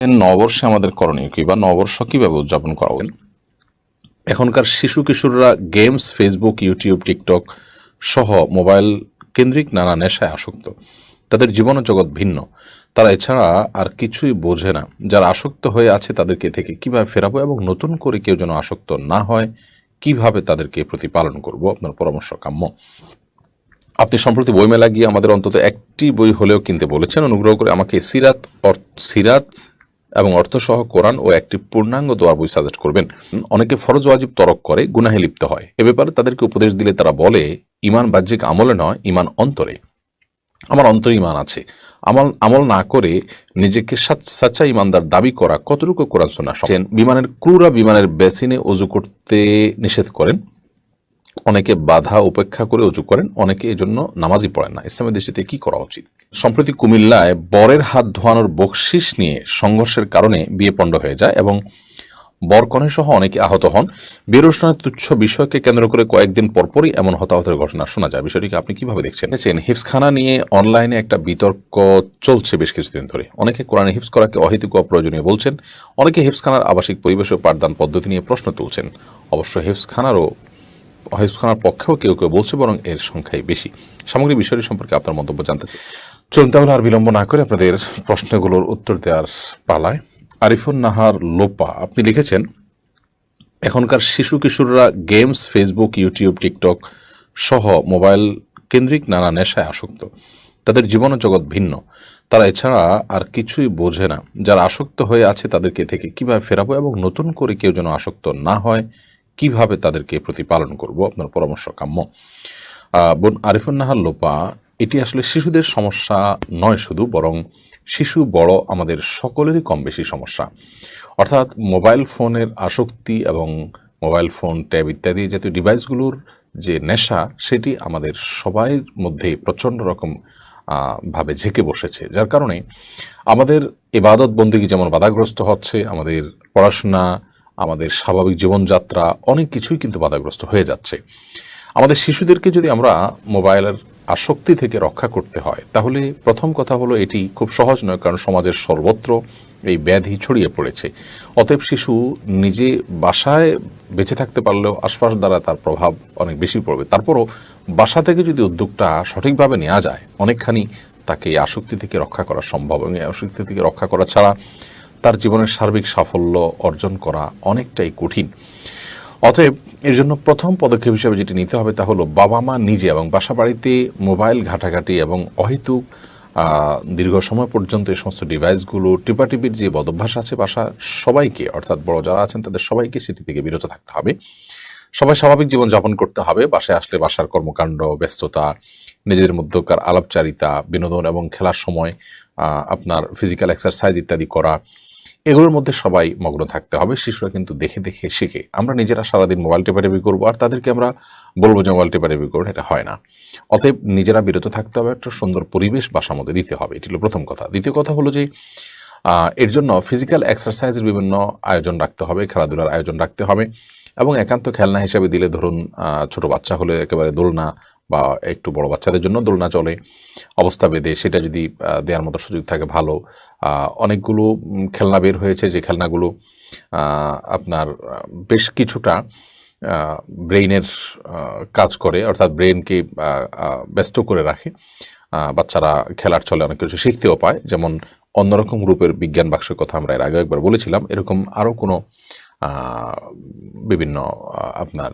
নববর্ষে আমাদের করণীয় কি বা নববর্ষ কিভাবে উদযাপন করা উচিত? এখনকার শিশু কিশোররা গেমস, ফেসবুক, ইউটিউব, টিকটক সহ মোবাইল কেন্দ্রিক নানা নেশায় আসক্ত। তাদের জীবন জগৎ ভিন্ন। তারা এছাড়া আর কিছুই বোঝে না। যারা আসক্ত হয়ে আছে তাদেরকে থেকে কিভাবে ফেরাবো এবং নতুন করে কেউ যেন আসক্ত না হয়, কিভাবে তাদেরকে প্রতিপালন করব, আপনার পরামর্শ কাম্য। আপনি সম্প্রতি বইমেলা গিয়ে আমাদের অন্তত একটি বই হলেও কিনতে বলেছেন। অনুগ্রহ করে আমাকে সিরাত এবং অর্থসহ কোরআন ও একটি পূর্ণাঙ্গ দোয়া বই সাজেস্ট করবেন। অনেকে ফরজ ওয়াজিব তরক করে গুনাহে লিপ্ত হয়। এ ব্যাপারে তাদেরকে উপদেশ দিলে তারা বলে, ইমান বাহ্যিক আমলে নয়, ইমান অন্তরে। আমার অন্তরে ইমান আছে। আমল না করে নিজেকে সাচ্চা ইমানদার দাবি করা কতটুকু কোরআন সুন্নাহ? বিমানের ক্রুরা বিমানের বেসিনে অজু করতে নিষেধ করেন। অনেকে বাধা উপেক্ষা করে উঁচু করেন, অনেকে এই জন্য নামাজই পড়েন না। ইসলামের দৃষ্টিতে কি করা উচিত? সম্প্রতি কুমিল্লায় বরের হাত ধোয়ানোর বকশিস নিয়ে সংঘর্ষের কারণে বিয়ে পণ্ড হয়ে যায় এবং বরকনে সহ অনেকে আহত হন। বিয়ের অনুষ্ঠানের তুচ্ছ বিষয়কে কেন্দ্র করে কয়েকদিন পরপরই এমন হতাহতের ঘটনা শোনা যায়। বিষয়টিকে আপনি কিভাবে দেখছেন? হিফজখানা নিয়ে অনলাইনে একটা বিতর্ক চলছে বেশ কিছুদিন ধরে। অনেকে কোরআনে হিফজ করাকে অহেতুক অপ্রয়োজনীয় বলছেন, অনেকে হিফজখানার আবাসিক পরিবেশ ও পাঠদান পদ্ধতি নিয়ে প্রশ্ন তুলছেন। অবশ্য হিফজখানার পক্ষেও কেউ কেউ বলছে বরং এর সংখ্যাই বেশি। সামগ্রিক বিষয়টি সম্পর্কে আপনার মন্তব্য জানতে চাই। চলুন তাহলে আর বিলম্ব না করে আপনাদের প্রশ্নগুলোর উত্তর দেওয়ার পালায়। আরিফুন নাহার লোপা আপনি লিখেছেন, এখনকার শিশু কিশোররা গেমস, ফেসবুক, ইউটিউব, টিকটক সহ মোবাইল কেন্দ্রিক নানা নেশায় আসক্ত। তাদের জীবন জগৎ ভিন্ন। তারা এছাড়া আর কিছুই বোঝে না। যারা আসক্ত হয়ে আছে তাদেরকে থেকে কিভাবে ফেরাবো এবং নতুন করে কেউ যেন আসক্ত না হয়, কিভাবে তাদেরকে প্রতিপালন করব, আপনার পরামর্শ কাম্য। বোন আরিফুন নাহার লোপা, এটি আসলে শিশুদের সমস্যা নয় শুধু, বরং শিশু বড় আমাদের সকলেরই কম বেশি সমস্যা। অর্থাৎ মোবাইল ফোনের আসক্তি এবং মোবাইল ফোন, ট্যাব ইত্যাদি জাতীয় ডিভাইসগুলোর যে নেশা, সেটি আমাদের সবাইয়ের মধ্যে প্রচণ্ড রকম ভাবে ঝেঁকে বসেছে। যার কারণে আমাদের ইবাদত বন্দেগী যেমন বাধাগ্রস্ত হচ্ছে, আমাদের পড়াশোনা, আমাদের স্বাভাবিক জীবনযাত্রা অনেক কিছুই কিন্তু বাধাগ্রস্ত হয়ে যাচ্ছে। আমাদের শিশুদেরকে যদি আমরা মোবাইলের আসক্তি থেকে রক্ষা করতে হয়, তাহলে প্রথম কথা হলো এটি খুব সহজ নয়, কারণ সমাজের সর্বত্র এই ব্যাধি ছড়িয়ে পড়েছে। অতএব শিশু নিজে বাসায় বেঁচে থাকতে পারলেও আশপাশ দ্বারা তার প্রভাব অনেক বেশি পড়বে। তারপরও বাসা থেকে যদি উদ্যোগটা সঠিকভাবে নেওয়া যায়, অনেকখানি তাকে এই আসক্তি থেকে রক্ষা করা সম্ভব। এবং এই আসক্তি থেকে রক্ষা করা ছাড়া তার জীবনের সার্বিক সাফল্য অর্জন করা অনেকটাই কঠিন। অতএব এর জন্য প্রথম পদক্ষেপ হিসেবে যেটি নিতে হবে তা হলো বাবা মা নিজে এবং বাসা বাড়িতে মোবাইল ঘাটাঘাটি এবং অহেতুক দীর্ঘ সময় পর্যন্ত এই সমস্ত ডিভাইসগুলো টিপাটিপির যে বদভ্যাস আছে, বাসার সবাইকে, অর্থাৎ বড় যারা আছেন তাদের সবাইকে সেটি থেকে বিরত থাকতে হবে। সবাই স্বাভাবিক জীবন যাপন করতে হবে। বাসায় আসলে বাসার কর্মকাণ্ড, ব্যস্ততা, নিজেদের মধ্যকার আলাপচারিতা, বিনোদন এবং খেলার সময় আপনার ফিজিক্যাল এক্সারসাইজ ইত্যাদি করা, এগুলোর মধ্যে সবাই মগ্ন থাকতে হবে। শিশুরা কিন্তু দেখে দেখে শিখে। আমরা নিজেরা সারাদিন মোবাইল টেপাটেপি করবো আর তাদেরকে আমরা বলবো যে মোবাইল টেপাটেপি করবো, এটা হয় না। অতএব নিজেরা বিরত থাকতে হবে, একটা সুন্দর পরিবেশ বাসার মধ্যে দিতে হবে। এটি হলো প্রথম কথা। দ্বিতীয় কথা হলো যে এর জন্য ফিজিক্যাল এক্সারসাইজের বিভিন্ন আয়োজন রাখতে হবে, খেলাধুলার আয়োজন রাখতে হবে এবং একান্ত খেলনা হিসেবে দিলে, ধরুন ছোট বাচ্চা হলে একেবারে দোলনা, বা একটু বড় বাচ্চাদের জন্য দোলনা চলে, অবস্থা বেঁধে সেটা যদি দেওয়ার মতো সুযোগ থাকে ভালো। অনেকগুলো খেলনা বের হয়েছে যে খেলনাগুলো আপনার বেশ কিছুটা ব্রেইনের কাজ করে, অর্থাৎ ব্রেইনকে ব্যস্ত করে রাখে। বাচ্চারা খেলার চলে অনেক কিছু শিখতেও পায়। যেমন অন্যরকম গ্রুপের বিজ্ঞান বাক্সের কথা আমরা এর আগে একবার বলেছিলাম, এরকম আরও কোনো বিভিন্ন আপনার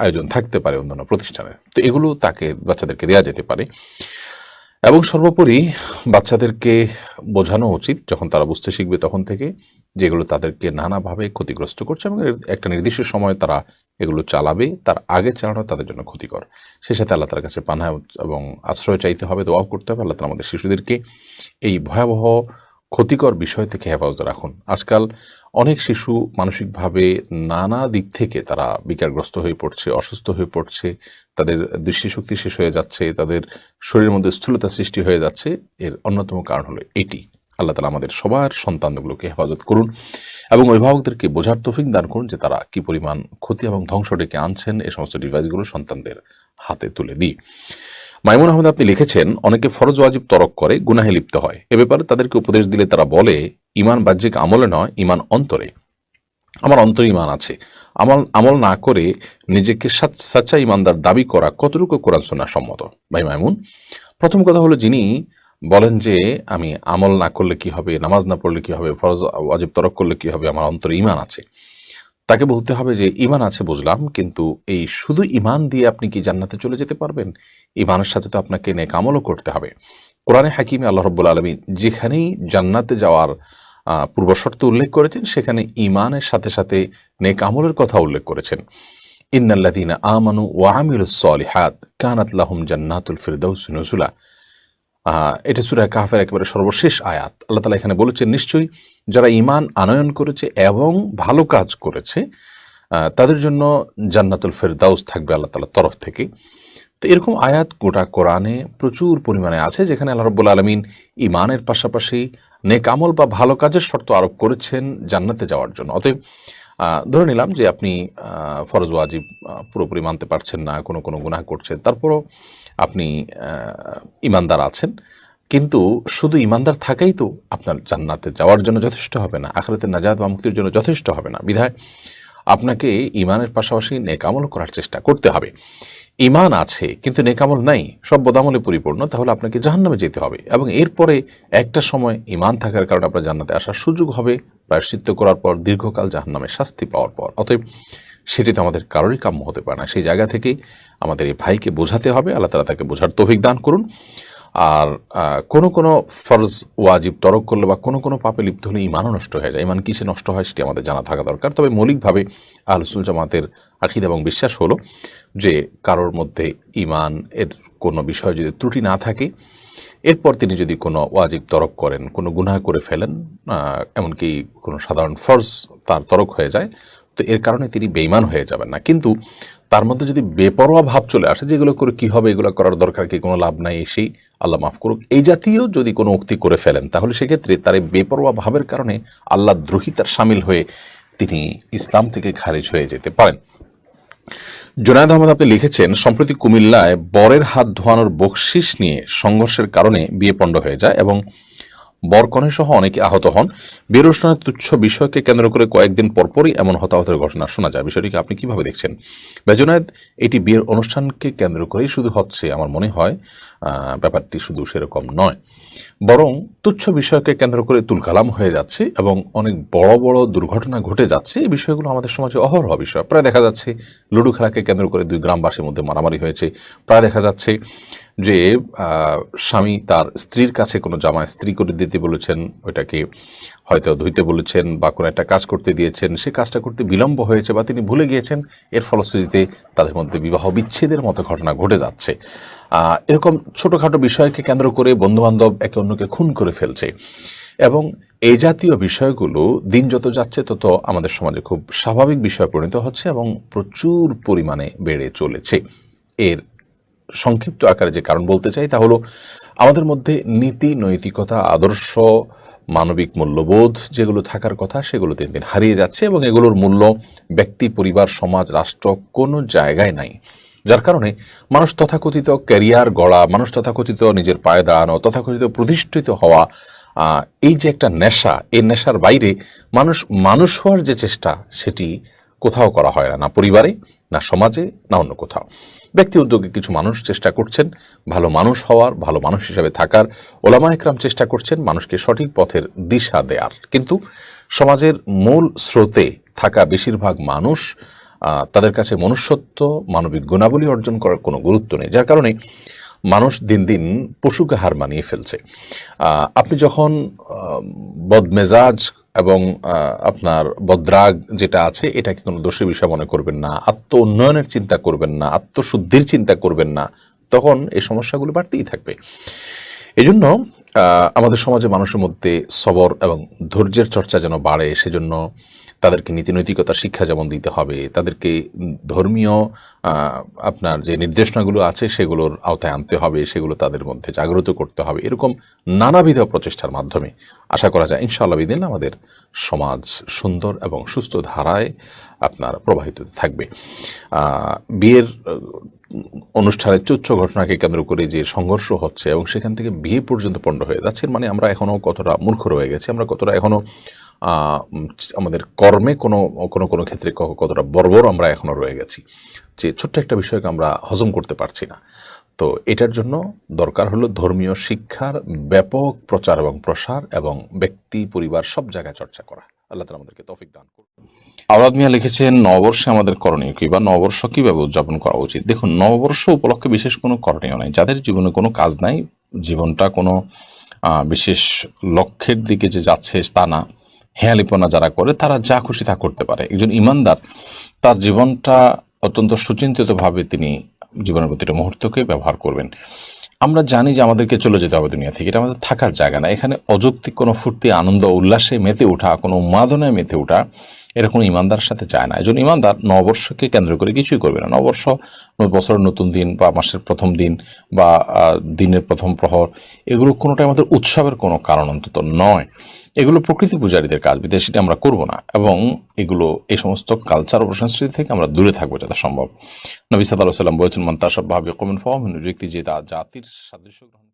আয়োজন থাকতে পারে অন্যান্য প্রতিষ্ঠানের। তো এগুলো তাকে বাচ্চাদেরকে দেওয়া যেতে পারে। এবং সর্বোপরি বাচ্চাদেরকে বোঝানো উচিত যখন তারা বুঝতে শিখবে তখন থেকে, যেগুলো তাদেরকে নানাভাবে ক্ষতিগ্রস্ত করছে এবং একটা নির্দিষ্ট সময় তারা এগুলো চালাবে, তার আগে চালানো তাদের জন্য ক্ষতিকর। সে সাথে আল্লাহ তার কাছে পানাহ এবং আশ্রয় চাইতে হবে, দোয়াও করতে হবে। আল্লাহ তাআলা আমাদের শিশুদেরকে এই ভয়াবহ ক্ষতিকর বিষয় থেকে হেফাজতে রাখুন। আজকাল অনেক শিশু মানসিকভাবে নানা দিক থেকে তারা বিকারগ্রস্ত হয়ে পড়ছে, অসুস্থ হয়ে পড়ছে, তাদের দৃষ্টিশক্তি শেষ হয়ে যাচ্ছে, তাদের শরীরের মধ্যে স্থূলতা সৃষ্টি হয়ে যাচ্ছে। এর অন্যতম কারণ হলো এটি। আল্লাহ তাআলা আমাদের সবার সন্তানগুলোকে হেফাজত করুন এবং অভিভাবকদেরকে বোঝার তৌফিক দান করুন যে তারা কি পরিমাণ ক্ষতি এবং ধ্বংস ডেকে আনছেন এই সমস্ত ডিভাইসগুলো সন্তানদের হাতে তুলে দিই। মাইমুন আহমেদ আপনি লিখেছেন, অনেকে ফরজ ওয়াজিব তরক করে গুনাহে লিপ্ত হয়। এ ব্যাপারে তাদেরকে উপদেশ দিলে তারা বলে ইমান বাহ্যিক আমলে নয়, ইমান অন্তরে। আমার অন্তরে ইমান আছে। আমল না করে নিজেকে সাচ্চা ইমানদার দাবি করা কতটুকু কোরআন সুন্নাহ সম্মত? ভাই মাইমুন, প্রথম কথা হলো, যিনি বলেন যে আমি আমল না করলে কি হবে, নামাজ না পড়লে কি হবে, ফরজ ওয়াজিব তরক করলে কি হবে, আমার অন্তরে ইমান আছে, তাকে বলতে হবে যে ইমান আছে বুঝলাম, কিন্তু এই শুধু ইমান দিয়ে আপনি কি জান্নাতে চলে যেতে পারবেন? ইমানের সাথে তো আপনাকে নেক আমলও করতে হবে। কোরআনে হাকিমে আল্লাহ রাব্বুল আলামিন যেখানেই জান্নাতে যাওয়ার পূর্বশর্ত উল্লেখ করেছেন, সেখানে ইমানের সাথে সাথে নেক আমলের কথা উল্লেখ করেছেন। ইন্নাল্লাযীনা আমানু ওয়া আমিলুস সলিহাত কানাত লাহুম জান্নাতুল ফিরদাউস নুজুলা। এটা সূরা কাহফের একেবারে সর্বশেষ আয়াত। আল্লাহ তাআলা এখানে বলেছেন, নিশ্চয়ই যারা ঈমান আনয়ন করেছে এবং ভালো কাজ করেছে তাদের জন্য জান্নাতুল ফিরদাউস থাকবে আল্লাহ তাআলার তরফ থেকে। তো এরকম আয়াত গোটা কোরআনে প্রচুর পরিমাণে আছে, যেখানে আল্লাহ রাব্বুল আলামিন ঈমানের পাশাপাশি নেক আমল বা ভালো কাজের শর্ত আরোপ করেছেন জান্নাতে যাওয়ার জন্য। অতএব ধরে নিলাম যে আপনি ফরজ ওয়াজিব পুরোপুরি মানতে পারছেন না, কোনো কোনো গুনাহ করছেন, তারপরও আপনি ইমানদার আছেন, কিন্তু শুধু ইমানদার থাকাই তো আপনার জান্নাতে যাওয়ার জন্য যথেষ্ট হবে না, আখিরাতের নাজাত বা মুক্তির জন্য যথেষ্ট হবে না। বিধায় আপনাকে ইমানের পাশাপাশি নেক আমল করার চেষ্টা করতে হবে। ইমান আছে কিন্তু নেকামল নাই, সব বদামলে পরিপূর্ণ, তাহলে আপনাকে জাহান্নামে যেতে হবে, এবং এরপরে একটা সময় ইমান থাকার কারণে আপনার জান্নাতে আসার সুযোগ হবে প্রায়শ্চিত্ত করার পর, দীর্ঘকাল জাহান্নামের শাস্তি পাওয়ার পর। অতএব সেটি তো আমাদের কারোরই কাম্য হতে পারে না। সেই জায়গা থেকে আমাদের এই ভাইকে বোঝাতে হবে, আল্লাহ তাআলা তাকে বোঝার তৌফিক দান করুন। আর কোনো কোনো ফরজ ওয়াজিব তরক করলে বা কোনো কোনো পাপে লিপ্ত হলে ইমানও নষ্ট হয়ে যায়। ইমান কিসে নষ্ট হয় সেটি আমাদের জানা থাকা দরকার। তবে মৌলিকভাবে আহলুস সুন্নাহ জামাতের আকীদা এবং বিশ্বাস হলো যে কারোর মধ্যে ইমান এর কোনো বিষয় যদি ত্রুটি না থাকে, এরপর তিনি যদি কোনো ওয়াজিব তরক করেন, কোনো গুনাহ করে ফেলেন, এমনকি কোনো সাধারণ ফরজ তার তরক হয়ে যায়, তো এর কারণে তিনি বেঈমান হয়ে যাবেন না। কিন্তু তার মধ্যে যদি বেপরোয়া ভাব চলে আসে, যেগুলো করে কি হবে, এগুলো করার দরকার কি, কোনো লাভ নাই, এসেই আল্লাহ মাফ করুক, এই জাতীয় যদি কোনো উক্তি করে ফেলেন, তাহলে সেক্ষেত্রে তার এই বেপরোয়া ভাবের কারণে আল্লাহ দ্রোহিতার সামিল হয়ে তিনি ইসলাম থেকে খারিজ হয়ে যেতে পারেন। জুনায়েদ আহমদ আপনি লিখেছেন, সম্প্রতি কুমিল্লায় বরের হাত ধোয়ানোর বকশিশ নিয়ে সংঘর্ষের কারণে বিয়ে পণ্ড হয়ে যায় এবং বরকনে সহ অনেকে আহত হন। বিয়ের অনুষ্ঠানের তুচ্ছ বিষয়কে কেন্দ্র করে কয়েকদিন পরপরই এমন হতাহতের ঘটনা শোনা যায়। বিষয়টিকে আপনি কিভাবে দেখছেন? বেজুনায়েদ, এটি বিয়ের অনুষ্ঠানকে কেন্দ্র করেই শুধু হচ্ছে, আমার মনে হয় ব্যাপারটি শুধু সেরকম নয়, বরং তুচ্ছ বিষয়কে কেন্দ্র করে তুলকালাম হয়ে যাচ্ছে এবং অনেক বড় বড় দুর্ঘটনা ঘটে যাচ্ছে। এই বিষয়গুলো আমাদের সমাজে অহরহ বিষয়। প্রায় দেখা যাচ্ছে লুডো খেলাকে কেন্দ্র করে দুই গ্রামবাসীর মধ্যে মারামারি হয়েছে। প্রায় দেখা যাচ্ছে যে স্বামী তার স্ত্রীর কাছে কোনো জামা স্ত্রী করে দিতে বলেছেন, ওইটাকে হয়তো ধুইতে বলেছেন বা কোনো একটা কাজ করতে দিয়েছেন, সে কাজটা করতে বিলম্ব হয়েছে বা তিনি ভুলে গিয়েছেন, এর ফলশ্রুতিতে তাদের মধ্যে বিবাহ বিচ্ছেদের মতো ঘটনা ঘটে যাচ্ছে। এরকম ছোটোখাটো বিষয়কে কেন্দ্র করে বন্ধুবান্ধব একে অন্যকে খুন করে ফেলছে, এবং এই জাতীয় বিষয়গুলো দিন যত যাচ্ছে তত আমাদের সমাজে খুব স্বাভাবিক বিষয় পরিণত হচ্ছে এবং প্রচুর পরিমাণে বেড়ে চলেছে। এর সংক্ষিপ্ত আকারে যে কারণ বলতে চাই তা হলো, আমাদের মধ্যে নীতি, নৈতিকতা, আদর্শ, মানবিক মূল্যবোধ যেগুলো থাকার কথা সেগুলো দিন দিন হারিয়ে যাচ্ছে, এবং এগুলোর মূল্য ব্যক্তি, পরিবার, সমাজ, রাষ্ট্র কোনো জায়গায় নাই। যার কারণে মানুষ তথাকথিত ক্যারিয়ার গড়া, মানুষ তথাকথিত নিজের পায়ে দাঁড়ানো, তথাকথিত প্রতিষ্ঠিত হওয়া, এই যে একটা নেশা, এই নেশার বাইরে মানুষ হওয়ার যে চেষ্টা সেটি কোথাও করা হয় না, না পরিবারে, না সমাজে, না অন্য কোথাও। ব্যক্তি উদ্যোগে কিছু মানুষ চেষ্টা করছেন ভালো মানুষ হওয়ার, ভালো মানুষ হিসেবে থাকার। ওলামা একরাম চেষ্টা করছেন মানুষকে সঠিক পথের দিশা দেওয়ার, কিন্তু সমাজের মূল স্রোতে থাকা বেশিরভাগ মানুষ, তাদের কাছে মনুষ্যত্ব, মানবিক গুণাবলী অর্জন করার কোনো গুরুত্ব নেই। যার কারণে মানুষ দিন দিন পশুকে হার মানিয়ে ফেলছে। আপনি যখন বদমেজাজ এবং আপনার বদরাগ যেটা আছে, এটাকে কোনো দোষের বিষয় মনে করবেন না, আত্ম উন্নয়নের চিন্তা করবেন না, আত্মশুদ্ধির চিন্তা করবেন না, তখন এই সমস্যাগুলো বাড়তেই থাকবে। এজন্য আমাদের সমাজে মানুষের মধ্যে সবর এবং ধৈর্যের চর্চা যেন বাড়ে, সেজন্য তাদেরকে নীতি নৈতিকতার শিক্ষা যেমন দিতে হবে, তাদেরকে ধর্মীয় আপনার যে নির্দেশনাগুলো আছে সেগুলোর আওতায় আনতে হবে, সেগুলো তাদের মধ্যে জাগ্রত করতে হবে। এরকম নানাবিধ প্রচেষ্টার মাধ্যমে আশা করা যায় ইনশাআল্লাহ বিদিন আমাদের সমাজ সুন্দর এবং সুস্থ ধারায় আপনার প্রবাহিত থাকবে। বিয়ের অনুষ্ঠানের তুচ্ছ ঘটনাকে কেন্দ্র করে যে সংঘর্ষ হচ্ছে এবং সেখান থেকে বিয়ে পর্যন্ত পণ্ড হয়ে যাচ্ছে, মানে আমরা এখনো কতটা মূর্খ রয়ে গেছি, আমরা কতটা এখনো আমাদের কর্মে কোনো কোনো কোনো ক্ষেত্রে কতটা বর্বর আমরা এখনো রয়ে গেছি, যে ছোট্ট একটা বিষয়কে আমরা হজম করতে পারছি না। তো এটার জন্য দরকার হলো ধর্মীয় শিক্ষার ব্যাপক প্রচার এবং প্রসার এবং ব্যক্তি পরিবার সব জায়গায় চর্চা করা। আল্লাহ তাআলা আমাদেরকে তৌফিক দান করুন। আওলাদ মিয়া লিখেছেন, নববর্ষে আমাদের করণীয় কি বা নববর্ষ কিভাবে উদযাপন করা উচিত? দেখুন, নববর্ষ উপলক্ষে বিশেষ কোনো করণীয় নাই। যাদের জীবনে কোনো কাজ নাই, জীবনটা কোনো বিশেষ লক্ষ্যের দিকে যে যাচ্ছে তা না, হেয়ালিপনা যারা করে তারা যা খুশি তা করতে পারে। একজন ইমানদার তার জীবনটা অত্যন্ত সুচিন্তিতভাবে তিনি জীবনের প্রতিটা মুহূর্তকে ব্যবহার করবেন। আমরা জানি যে আমাদেরকে চলে যেতে হবে দুনিয়া থেকে, এটা আমাদের থাকার জায়গা না। এখানে অযৌক্তিক কোনো ফুর্তি, আনন্দ, উল্লাসে মেতে ওঠা, কোনো উন্মাদনায় মেতে ওঠা, এরকম ইমানদার সাথে যায় না। একজন ইমানদার নববর্ষকে কেন্দ্র করে কিছুই করবে না। নববর্ষ বছরের নতুন দিন বা মাসের প্রথম দিন বা দিনের প্রথম প্রহর, এগুলো কোনোটাই আমাদের উৎসবের কোনো কারণ অন্তত নয়। এগুলো প্রকৃতি পূজারীদের কাজ, বিদেশিটা আমরা করব না, এবং এগুলো এই সমস্ত কালচার ও সংস্কৃতি থেকে আমরা দূরে থাকবো যত সম্ভব। নবী সাল্লাল্লাহু আলাইহি ওয়াসাল্লাম বলেছেন, মান তাশাব্বাহা বিকওমিন ফাহুয়া মিনহুম, ব্যক্তি যে জাতির সাদৃশ্য গ্রহণ